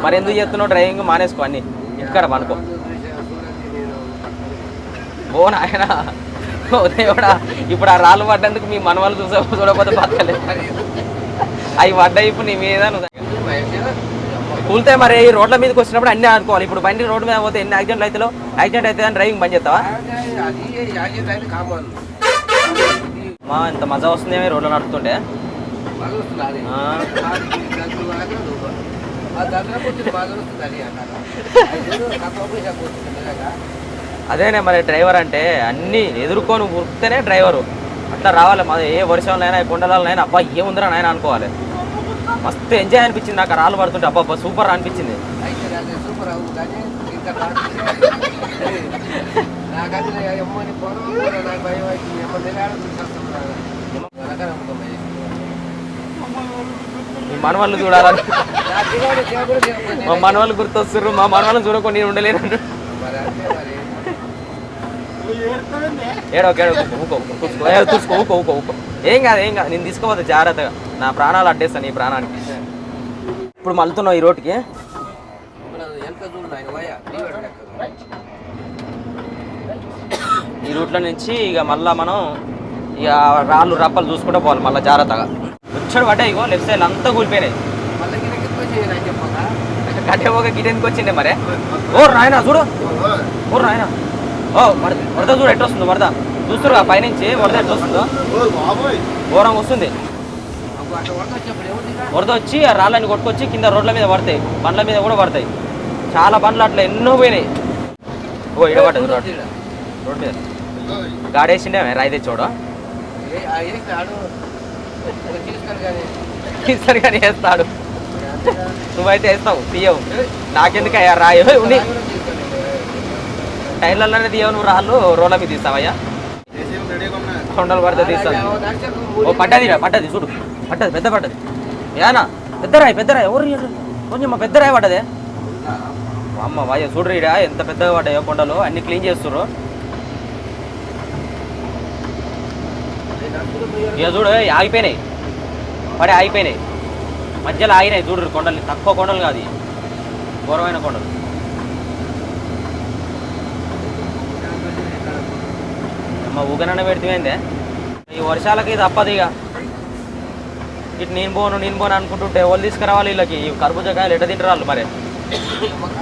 S1: మరి ఎందుకు చేస్తున్నావు డ్రైవింగ్ మానేసుకో అన్ని ఇక్కడ పనుకో. ఓ నాయన ఓ దేవుడా ఇప్పుడు ఆ రాళ్ళు పడ్డందుకు మీ మనవాళ్ళు చూడకపోతే బతకలేదు. అవి పడ్డాయి ఇప్పుడు నీ మీద కూలితే మరి ఈ రోడ్ల మీదకి వచ్చినప్పుడు అన్నీ ఆడుకోవాలి. ఇప్పుడు బండి రోడ్డు మీద పోతే ఎన్ని యాక్సిడెంట్లు అవుతాయో యాక్సిడెంట్ అయితే అని డ్రైవింగ్ బంద్ చేస్తావా? మా ఇంత మజా వస్తుందేమో రోడ్లో నడుపుతుంటే. అదేనే మరి డ్రైవర్ అంటే అన్నీ ఎదుర్కొని ఉరికితేనే డ్రైవరు. అట్లా రావాలి. మాది ఏ వర్షంలోనైనా ఏ కొండలైనా అబ్బా ఏముందిరా నాయన అనుకోవాలి. మస్తు ఎంజాయ్ అనిపించింది నాకు రాళ్ళు పడుతుంటే. అబ్బా సూపర్ అనిపించింది. మీ మనవాళ్ళు చూడాలని మా మనవాళ్ళు గుర్తొస్తారు. మా మనవాళ్ళని చూడకుండా నేను ఉండలేను. ఊకో ఏం కాదు నేను తీసుకోవద్దు జాగ్రత్తగా. నా ప్రాణాలు అడ్డేస్తాను ఈ ప్రాణానికి. ఇప్పుడు మళ్తున్నావు ఈ రోడ్డుకి. ఈ రూట్లో నుంచి ఇక మళ్ళా మనం ఇక రాళ్ళు రప్పలు చూసుకుంటూ పోవాలి మళ్ళీ జాగ్రత్తగా. వచ్చాడు పడ్డాయి ఇగో లెఫ్ట్ సైడ్ అంతా కూలిపోయినాయి. గడ్డే ఒక గిటెందుకు వచ్చిండే మరే. ఓ నాయన చూడు ఓ నాయన ఓ వరద చూడు ఎట్లా వస్తుందో. వరద చూస్తురుగా పైనుంచి వరద ఎట్లా వస్తుందో ఘోరంగా వస్తుంది. వరద వచ్చి ఆ రాళ్ళని కొట్టుకొచ్చి కింద రోడ్ల మీద పడతాయి, బండ్ల మీద కూడా పడతాయి. చాలా బండ్లు అట్లా ఎన్నో పోయినాయి. ఓ ఇడబడ్డది రోడ్ మీద గాడేసిండే రాయి తెచ్చోడు తీస్తారు కానీ వేస్తాడు. నువ్వైతే వేస్తావు తీయవు. నాకెందుకు అయ్యా రాయి ఉండి టైర్లలోనే తీయవు నువ్వు. రాళ్ళు రోడ్ల మీద తీస్తావయ్యా. కొండలు పడితే తీస్తాను. ఓ పడ్డది చూడు పడ్డది పెద్ద పడ్డది. ఏనా పెద్దరాయి ఎవరు కొంచెం మా పెద్దరాయి పడ్డదే. అమ్మ వాయ చూడరీడా ఎంత పెద్దగా పడ్డాయో కొండలు. అన్ని క్లీన్ చేస్తుర్రు. ఇక చూడు ఆగిపోయినాయి ఆగిపోయినాయి మధ్యలో ఆగినాయి చూడరు కొండలు. తక్కువ కొండలు కాదు ఘోరమైన కొండలు. అమ్మ ఊగనన్న పెడితేమైందే. ఈ వర్షాలకి తప్పదు ఇక. ఇటు నేను పోను అనుకుంటుంటే ఎవరు తీసుకురావాలి వీళ్ళకి. ఈ కర్బూజకాయలు ఎట్ట తింటారు వాళ్ళు మరి.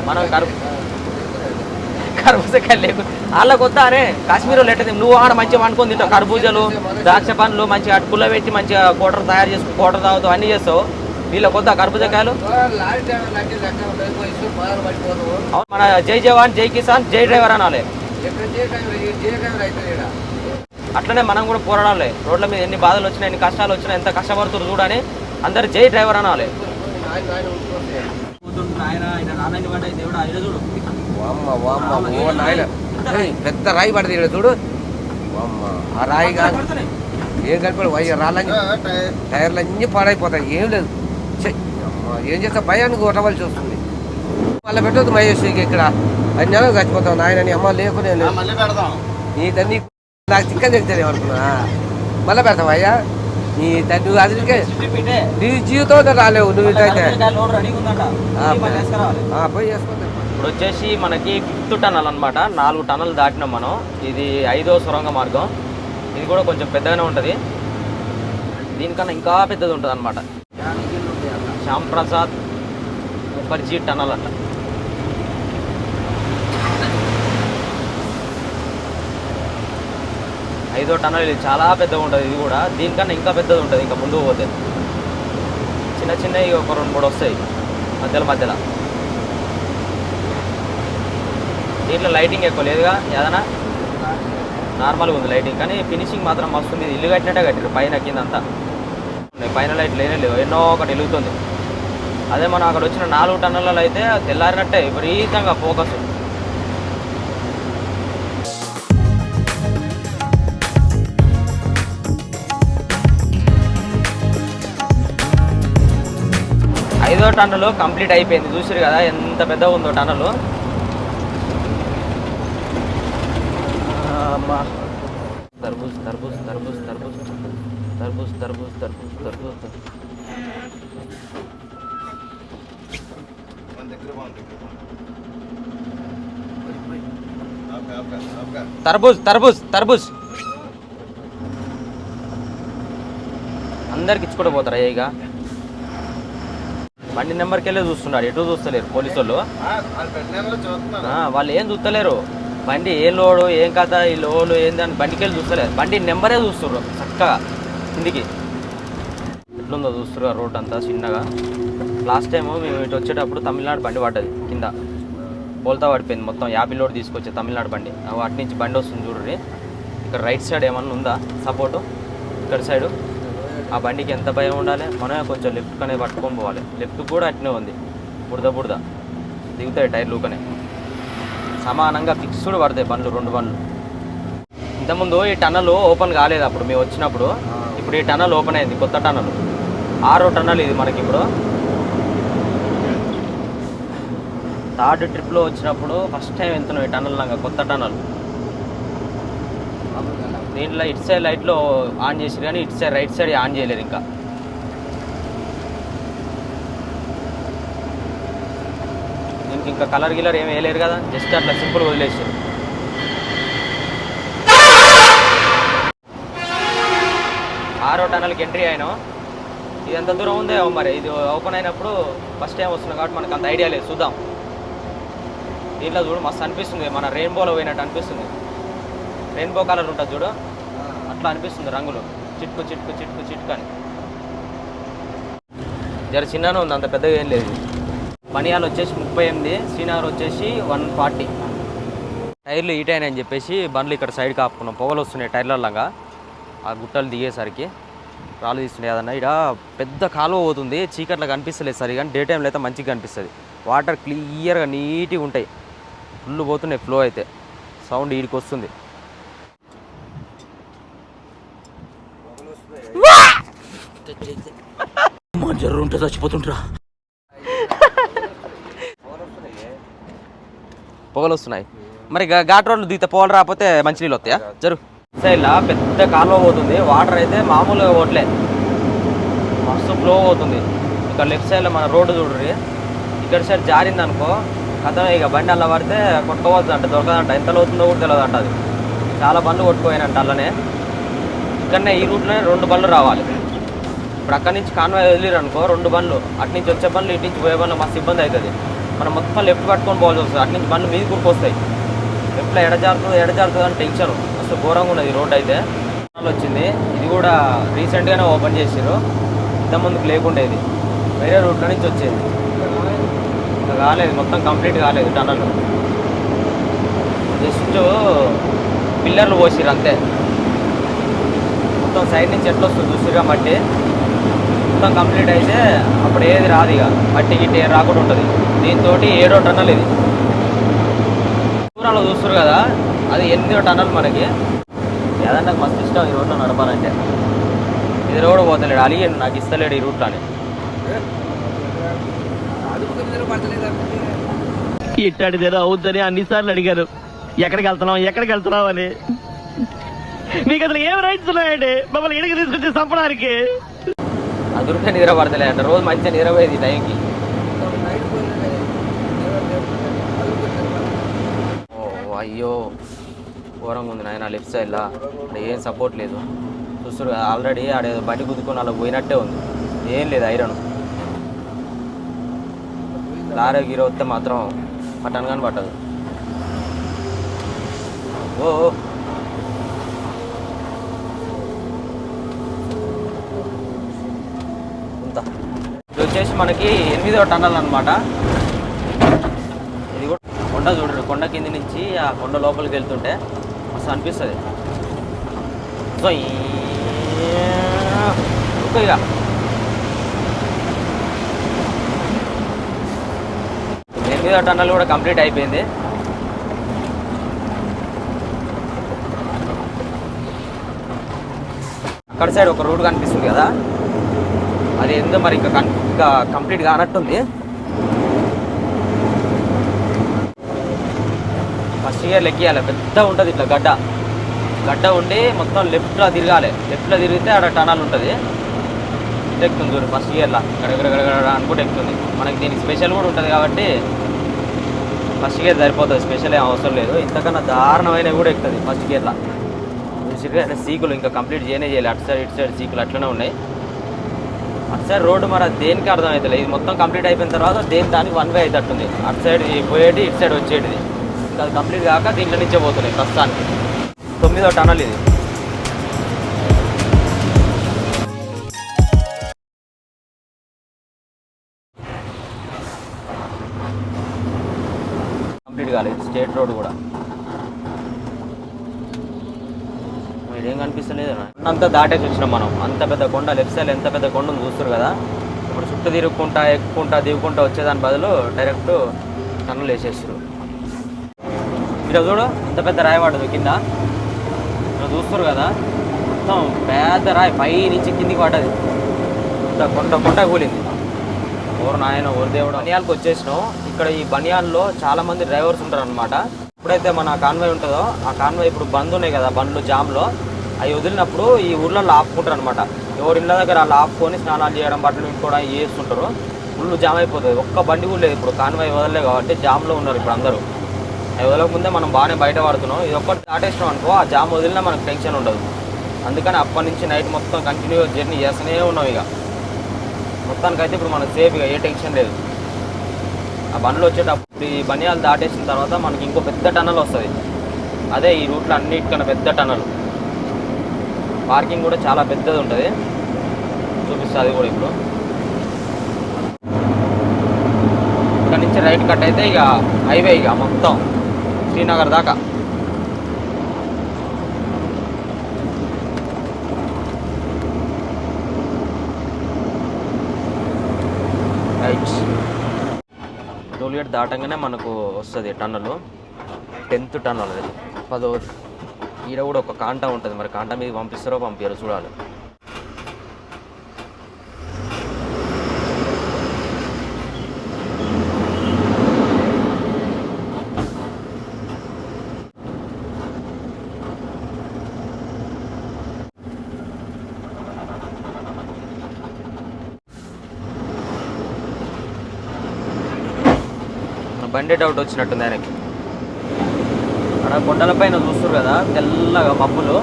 S1: మనం కర్బూజకాయలు లేకు వాళ్ళకి వద్దానే కాశ్మీర్ వాళ్ళు ఎట్ట నువ్వు ఆడ మంచిగా వండుకొని తింటావు. కర్బూజలు ద్రాక్ష పండ్లు మంచిగా పుల్ల పెట్టి మంచిగా కోటర్ తయారు చేసుకుని కోటర్ తాగుతావు అన్నీ చేస్తావు. వీళ్ళకి వద్దా కర్బూజకాయలు. మన జై జవాన్ జై కిసాన్ జై డ్రైవర్ అనాలి. అట్లనే మనం కూడా పోరాడాలి. రోడ్ల మీద ఎన్ని బాధలు వచ్చినా ఎన్ని కష్టాలు వచ్చినా ఎంత కష్టపడుతున్నారు చూడని అందరు జై డ్రైవర్ అనాలి.
S3: పెద్ద రాయి పడుతుంది ఇక్కడ చూడు. ఆ రాయి కాదు ఏం కలిపాడు రాళ్ళని టైర్లు అన్నీ పాడైపోతాయి. ఏం లేదు ఏం చేస్తా భయానికి కొట్టవలసి వస్తుంది. మళ్ళీ పెట్టద్దు మహేష్ ఇక్కడ అన్నీ చచ్చిపోతావు నాయన. నీ అమ్మ లేకునే నీ తల్లి నాకు చిక్కని తెచ్చాను అనుకున్నా. మళ్ళీ పెడతావు అయ్యా నీ నువ్వు అదికే నీ జీవితంలో రాలేవు నువ్వు. ఇదైతే పోయి చేసుకుంటా.
S1: ఇప్పుడు వచ్చేసి మనకి 5th టనల్ అనమాట. 4 టనల్ దాటినాం మనం. ఇది 5వ సొరంగ మార్గం. ఇది కూడా కొంచెం పెద్దగానే ఉంటుంది. దీనికన్నా ఇంకా పెద్దది ఉంటుంది అనమాట. శ్యామ్ ప్రసాద్ ముఖర్జీ టనల్ అట్లా. ఐదో టనల్ ఇది చాలా పెద్దగా ఉంటుంది. ఇది కూడా దీనికన్నా ఇంకా పెద్దది ఉంటుంది. ఇంకా ముందుకు పోతే చిన్నవి ఒక 2-3 వస్తాయి మధ్యలో. దీంట్లో లైటింగ్ ఎక్కువ లేదుగా ఏదైనా నార్మల్గా ఉంది లైటింగ్. కానీ ఫినిషింగ్ మాత్రం మస్తు ఉంది. ఇల్లు కట్టినట్టే కట్టారు పైన కింద అంతా. పైన లైట్ లేనే లేవు ఎన్నో ఒకటి వెలుగుతుంది. అదే మనం అక్కడ వచ్చిన 4 టన్నులలో అయితే తెల్లారినట్టే విపరీతంగా ఫోకస్. ఐదో టన్నులు కంప్లీట్ అయిపోయింది. చూసారు కదా ఎంత పెద్దగా ఉందో టన్నులు. తర్బూజ్ తర్బూజ్ తర్బూజ్ తర్బూజ్ తర్బూజ్ తర్బూజ్ తర్బూజ్ తర్బూజ్. తర్బూజ్ తర్బూజ్ తర్బూజ్ అందరికి ఇచ్చుకుంటూ పోతారా ఇక? బండి నెంబర్కి వెళ్ళి చూస్తున్నారు, ఎటు చూస్తలేరు పోలీసు వాళ్ళు. వాళ్ళు ఏం చూస్తలేరు, బండి ఏం లోడు ఏం కథ, ఈ లోడు ఏందని బండికి వెళ్ళి చూస్తలేరు, బండి నెంబరే చూస్తుర్రు చక్కగా కిందికి. ఎట్లుందో చూస్తున్నారు రోడ్ అంతా చిన్నగా. లాస్ట్ టైం మేము ఇటు వచ్చేటప్పుడు తమిళనాడు బండి పడ్డది కింద, పోల్తా పడిపోయింది మొత్తం. 50 లోడ్ తీసుకొచ్చే తమిళనాడు బండి. వాటి నుంచి బండి వస్తుంది చూడండి. ఇక్కడ రైట్ సైడ్ ఏమన్నా ఉందా సపోర్టు? ఇక్కడ సైడు ఆ బండికి ఎంత భయం ఉండాలి. మనమే కొంచెం లెఫ్ట్ కనే పట్టుకొని పోవాలి. లెఫ్ట్ కూడా అట్నే ఉంది, బురద బురద దిగుతాయి టైర్లు కనే. సమానంగా ఫిక్స్డ్ పడతాయి బండ్లు, 2 బండ్లు. ఇంతకుముందు ఈ టన్నల్ ఓపెన్ కాలేదు అప్పుడు మేము వచ్చినప్పుడు. ఇప్పుడు ఈ టన్నల్ ఓపెన్ అయింది, కొత్త టన్నల్. 6వ టన్నల్ ఇది మనకి. ఇప్పుడు 3rd ట్రిప్లో వచ్చినప్పుడు ఫస్ట్ టైం వెళ్తున్నాం ఈ టన్నల్ లాగా, కొత్త టన్నల్. దీంట్లో ఇటు సైడ్ లైట్లో ఆన్ చేసారు కానీ ఇటు సైడ్ రైట్ సైడ్ ఆన్ చేయలేరు ఇంకా. దీనికి ఇంకా కలర్ గిలర్ ఏమి వేయలేరు కదా, జస్ట్ అట్లా సింపుల్ వదిలేసారు. 6వ టన్నల్కి ఎంట్రీ అయినాం. ఇది ఎంత దూరం ఉందో మరి, ఇది ఓపెన్ అయినప్పుడు ఫస్ట్ టైం వస్తున్నాం కాబట్టి మనకు అంత ఐడియా లేదు. చూద్దాం. దీంట్లో చూడు మస్తు అనిపిస్తుంది, మన రెయిన్బోలో పోయినట్టు అనిపిస్తుంది. రెయిన్బో కలర్ ఉంటుంది చూడు, అట్లా అనిపిస్తుంది రంగులు, చిట్కు చిట్కు చిట్కు చిట్కు అని. జర చిన్ననే ఉంది, అంత పెద్దగా ఏం లేదు. పనియాలు వచ్చేసి 38, శ్రీనగర్ వచ్చేసి 140. టైర్లు హీట్ అయినాయని చెప్పేసి బండ్లు ఇక్కడ సైడ్ కాపుకున్నాం. పొగలు వస్తున్నాయి టైర్లలాగా, ఆ గుట్టలు దిగేసరికి రాళ్ళు తీస్తున్నాయి కదన్నా. ఇక్కడ పెద్ద కాలువ పోతుంది, చీకట్లో కనిపిస్తలేదు సరి, కానీ డే టైంలో అయితే మంచిగా కనిపిస్తుంది. వాటర్ క్లియర్గా నీట్గా ఉంటాయి, ఫుల్ పోతున్నాయి ఫ్లో అయితే. సౌండ్ ఈడికి వస్తుంది. జర్రు ఉంటే చచ్చిపోతుంటారా, పొగలు వస్తున్నాయి. మరి ఘాట్ రోడ్లు దిగితే పొగలు రాకపోతే మంచినీళ్ళు వస్తాయా? జరు సైడ్లా పెద్ద కాలువ పోతుంది, వాటర్ అయితే మామూలుగా పోవట్లే, మస్తు ఫ్లో అవుతుంది. ఇక్కడ లెఫ్ట్ సైడ్లో మన రోడ్డు చూడ్రి, ఇక్కడ సైడ్ జారింది అనుకో కథం, ఇక బండి అలా పడితే కొట్టుకోవద్దంట, దొరకదంట. ఎంత లోతుందో కూడా తెలియదంట. అది చాలా బండ్లు కొట్టుకోయినంట అలానే. ఇక్కడనే ఈ రూట్లోనే 2 బండ్లు రావాలి. ఇప్పుడు అక్కడి నుంచి కాన్వాయ్ వదిలేరు అనుకో 2 బండ్లు, అటు నుంచి వచ్చే బండ్లు ఇటు నుంచి పోయే బండ్లు మస్తు ఇబ్బంది అవుతుంది. మనం మొత్తం లెఫ్ట్ పట్టుకొని పోవాల్సి వస్తుంది. అటు నుంచి బండ్లు మీద కూరుకొస్తాయి. లెఫ్ట్లో ఎడజారుతుంది అని టెన్షన్, మస్తు ఘోరంగా ఉన్నది రోడ్ అయితే. వచ్చింది ఇది కూడా రీసెంట్గానే ఓపెన్ చేసారు, ఇంతకుముందుకు లేకుండేది, వేరే రూట్లో నుంచి వచ్చేది. ఇంకా కాలేదు, మొత్తం కంప్లీట్ కాలేదు టన్నల్. జస్ట్ పిల్లర్లు పోసిరు అంతే. మొత్తం సైడ్ నుంచి ఎట్లా వస్తుంది చూసిగా మట్టి, మొత్తం కంప్లీట్ అయితే అప్పుడు ఏది రాదు, ఇక మట్టి గిట్టి ఏం రాకుండా ఉంటుంది. దీంతో 7వ టన్నల్ ఇది. దూరాల్లో చూస్తారు కదా, అది 8వ టన్నల్ మనకి. ఏదన్నా నాకు మస్తు ఇష్టం ఈ రోడ్లో నడపాలంటే. ఇది రోడ్ పోతలేడు, అలిగాడు నాకు ఇస్తలేడు ఈ రూట్లో అని.
S6: ఇట్టాడిదేదో అవుద్దని అన్నిసార్లు అడిగారు, ఎక్కడికి వెళ్తున్నావు అని. మీకు అసలు ఏం రైట్స్ ఉన్నాయండి మమ్మల్ని ఇడికి తీసుకొచ్చి చంపడానికి?
S1: అదురుగా నిద్ర పడతలే అంట, రోజు మంచిగా నిద్రపోయేది టైంకి. ఓ అయ్యో ఘోరంగా ఉంది నాయన. లెఫ్ట్ సైడ్లో అక్కడ ఏం సపోర్ట్ లేదు చూస్తారు, ఆల్రెడీ ఆడ బండి గుద్దుకొని అలా పోయినట్టే ఉంది, ఏం లేదు ఐరన్. లారీ గీర వస్తే మాత్రం పట్టను కానీ పట్టదు. ఓ ఇది వచ్చేసి మనకి 8వ టన్నల్ అనమాట. ఇది కూడా కొండ చూడరు, కొండ కింది నుంచి ఆ కొండ లోపలికి వెళ్తుంటే మస్తు అనిపిస్తుంది. సో ఇక 9వ టన్నల్ కూడా కంప్లీట్ అయిపోయింది. అక్కడ సైడ్ ఒక రోడ్ కనిపిస్తుంది కదా, అది ఏందో మరి ఇంకా కంప్లీట్ కానట్టుంది. ఫస్ట్ గేర్ ఎక్కియాలి, పెద్ద ఉంటుంది ఇట్లా గడ్డ ఉండి మొత్తం లెఫ్ట్లో తిరగాలి. లెఫ్ట్లో తిరిగితే ఆడ టనల్ ఉంటుంది. ఇటు ఎక్కుతుంది చూడు ఫస్ట్ గేర్లా గడగడ అనుకుంటే ఎక్కుతుంది. మనకి దీనికి స్పెషల్ కూడా ఉంటుంది కాబట్టి ఫస్ట్ గేర్ సరిపోతుంది, స్పెషల్ ఏం అవసరం లేదు. ఇంతకన్నా దారుణమైన కూడా ఎక్కుతుంది ఫస్ట్ గేర్లా. చూసిగా సీకులు ఇంకా కంప్లీట్ చేయలేదు. అటు సైడ్ ఇటు సైడ్ సీకులు అట్లనే ఉన్నాయి. అటు సైడ్ రోడ్డు మరి దేనికి అర్థం అవుతుంది. ఇది మొత్తం కంప్లీట్ అయిపోయిన తర్వాత దానికి వన్ వే అవుతుంది. అటు సైడ్ పోయేటి ఇటు సైడ్ వచ్చేటిది. ఇంకా అది కంప్లీట్ కాక దీంట్లో నుంచే పోతున్నాయి ప్రస్తుతానికి. 9వ టనల్ ఇది. కంప్లీట్ కాలేదు స్టేట్ రోడ్ కూడా. ఇదేం కనిపిస్తలేదు అంతా దాటేసి వచ్చినాం మనం. అంత పెద్ద కొండ, లెఫ్ట్ సైడ్ ఎంత పెద్ద కొండ చూస్తారు కదా. ఇప్పుడు చుట్టూ తిరుగుకుంటా ఎక్కుకుంటా దిగుకుంటా వచ్చేదాని బదులు డైరెక్ట్ టన్నులు వేసేస్తారు. మీరు చూడు ఎంత పెద్ద రాయి పడదు కింద, మీరు చూస్తారు కదా. మొత్తం పెద్ద రాయి పై నుంచి కిందికి పడ్డది. ఇంత కొండ కూలింది. ఓరు నాయన ఓరు దేవుడు. బనియాలకు వచ్చేసినాం. ఇక్కడ ఈ బనియాల్లో చాలా మంది డ్రైవర్స్ ఉంటారు అనమాట. ఎప్పుడైతే మన కాన్వాయ్ ఉంటుందో ఆ కాన్వాయ్ ఇప్పుడు బంద్ ఉన్నాయి కదా, బండ్లు జామ్లో అవి వదిలినప్పుడు ఈ ఊర్లలో ఆపుకుంటారు అనమాట. ఎవరి ఇళ్ళ దగ్గర వాళ్ళు ఆపుకొని స్నానాలు చేయడం, బట్టలు ఇంకోవడం చేస్తుంటారు. ఫుల్ జామ్ అయిపోతుంది. ఒక్క బండి కూడా లేదు ఇప్పుడు. కాన్వాయ్ వదలలే కాబట్టి జామ్లో ఉన్నారు ఇప్పుడు అందరూ. అవి వదలకముందే మనం బాగానే బయట పడుతున్నాం. ఇది ఒక్కటి దాటేసినాం అనుకో, ఆ జామ్ వదిలినా మనకు టెన్షన్ ఉండదు. అందుకని అప్పటి నుంచి నైట్ మొత్తం కంటిన్యూ జర్నీ చేస్తూనే ఉన్నాం. ఇక మొత్తానికైతే ఇప్పుడు మనకు సేఫ్, ఇక ఏ టెన్షన్ లేదు. ఆ బండ్లు వచ్చేటప్పుడు ఈ బనియాలు దాటేసిన తర్వాత మనకి ఇంకో పెద్ద టన్నల్ వస్తుంది. అదే ఈ రూట్లో అన్నిటికన్నా పెద్ద టన్నల్. పార్కింగ్ కూడా చాలా పెద్దది ఉంటుంది, చూపిస్తుంది కూడా. ఇప్పుడు ఇక్కడ నుంచి రైట్ కట్ అయితే ఇక హైవే, ఇక మొత్తం శ్రీనగర్ దాకా. రైట్ టోల్గేట్ దాటంగానే మనకు వస్తుంది టన్నల్. 10th టన్నల్ అది. 10వ. ఈడ కూడా ఒక కాంటా ఉంటుంది. మరి కాంటా మీద పంపిస్తారో పంపించారో చూడాలి. బండి డౌట్ వచ్చినట్టుంది ఆయనకి. అక్కడ కొండలపైన చూస్తారు కదా తెల్లగా మబ్బులు,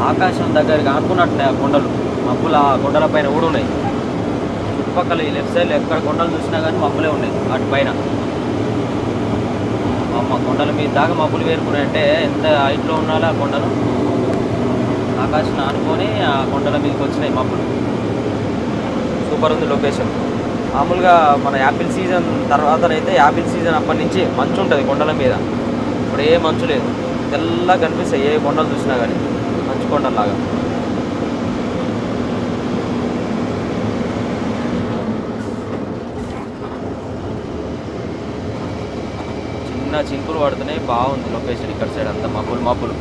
S1: ఆకాశం దగ్గరికి అనుకున్నట్టున్నాయి ఆ కొండలు. మబ్బులు ఆ కొండలపైన కూడా ఉన్నాయి. చుట్టుపక్కల ఈ లెఫ్ట్ సైడ్ ఎక్కడ కొండలు చూసినా కానీ మబ్బులే ఉన్నాయి వాటి పైన. మా కొండల మీద దాకా మబ్బులు వేరుకున్నాయంటే ఎంత హైట్లో ఉండాలి ఆ కొండలు. ఆకాశం ఆనుకొని ఆ కొండల మీదకి వచ్చినాయి మబ్బులు. సూపర్ ఉంది లొకేషన్. మామూలుగా మన యాపిల్ సీజన్ తర్వాతనైతే, యాపిల్ సీజన్ అప్పటి నుంచి మంచు ఉంటుంది కొండల మీద. ఇప్పుడు ఏ మంచు లేదు, తెల్లగా కనిపిస్తాయి ఏ కొండలు చూసినా కానీ, మంచు కొండలాగా. చిన్న చింకులు పడుతున్నాయి. బాగుంది లొకేషన్ ఇక్కడ సైడ్ అంతా మబ్బులు.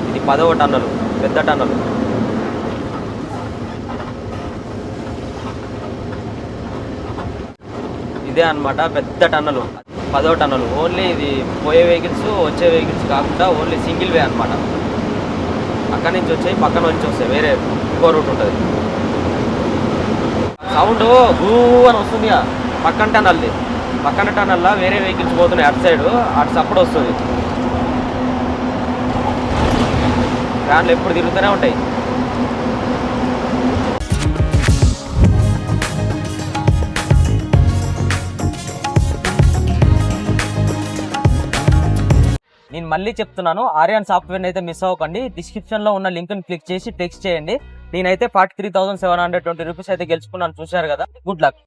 S1: ఇది 10వ టన్నల్, పెద్ద టన్నల్. ఇదే అనమాట పెద్ద టన్నల్, 10వ టన్నల్. ఓన్లీ ఇది పోయే వెహికల్స్ వచ్చే వెహికల్స్ కాకుండా ఓన్లీ సింగిల్ వే అనమాట. అక్కడి నుంచి వచ్చాయి, పక్కన నుంచి వస్తాయి, వేరే ఇంకో రూట్ ఉంటుంది. సౌండ్ గూ అని వస్తుంది పక్కన టన్నల్లా వేరే వెహికల్స్ పోతున్నాయి అటు సైడ్. అటు సప్పుడు వస్తుంది. ఫ్యాన్లు ఎప్పుడు తిరుగుతూనే ఉంటాయి. నేను మళ్ళీ చెప్తున్నాను, ఆర్యాన్ సాఫ్ట్వేర్ అయితే మిస్ అవ్వకండి. డిస్క్రిప్షన్లో ఉన్న లింక్ని క్లిక్ చేసి టెక్స్ట్ చేయండి. నేనైతే 43,720 రూపీస్ అయితే గెలుచుకున్నాను. చూశారు కదా. Good luck.